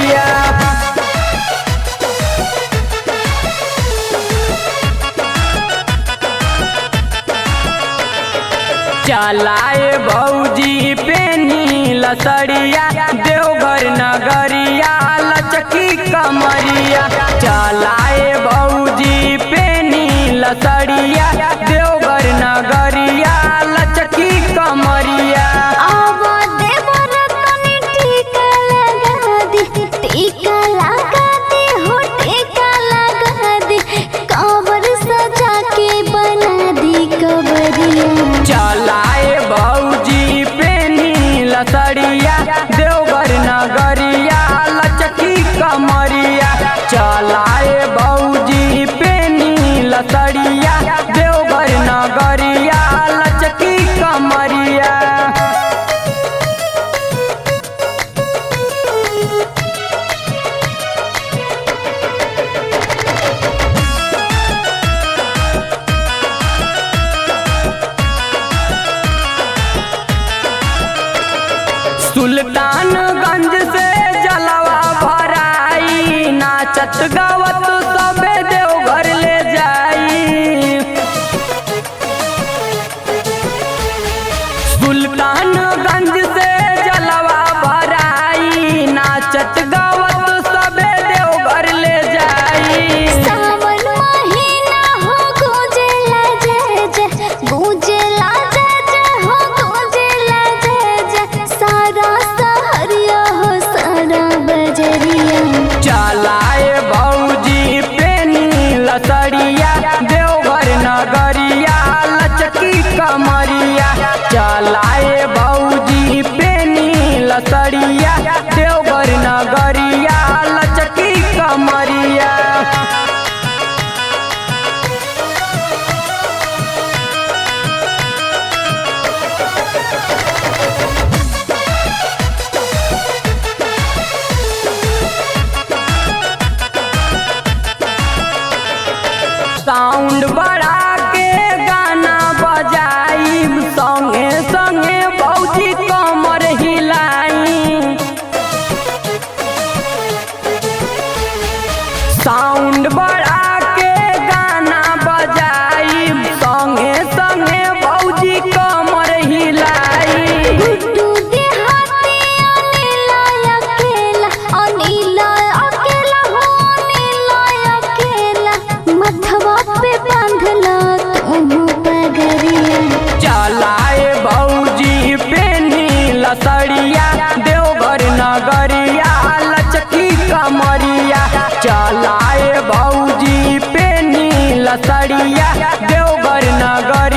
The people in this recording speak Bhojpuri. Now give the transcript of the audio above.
कमरिया। चलाए भौजी पेनी लसड़िया देवघर नगरिया लचकी कमरिया। चलाए भौजी पेनी लसड़िया देवघर नगरिया लचकी कमरिया। चलाए भौजी पेनी लसड़िया देवघर नगरिया लचकी कमरिया। चलाए भौजी पेनी लसड़िया देवघर नगरिया लचकी कमरिया। सुल्तानगंज से जलवा भराई नाचत गावत सबे देवघर ले जाई। सुल्तानगंज से जलवा भराई नाचत गावत सबे देवघर ले जाई। सावन महीना हो गुजेला जय जय गुजेला जय जय हो गुजेला जय जय सारा सहरिया हो सारा बजरिया। चलाए भौजी पेनी लसड़िया देवघर नगरिया लचकी कमरिया। चलाए भौजी पेनी लसड़िया देवघर नगरिया लचकी कमरिया। साउंड बढ़ा के गाना बजाई संगे संगे भौजी कमर हिलाई। साउंड बढ़ा के गाना बजाई संगे संगे भौजी कमर हिलाई। गुड्डू देहाती अनिला अकेला हो अनिला अकेला मथवा पे बांधला तुम पगरिया। चलाए भौजी पेनी लसड़िया देवघर नगरिया लचकी कमरिया। चलाए भौजी पेनी लसड़िया देवघर नगरिया।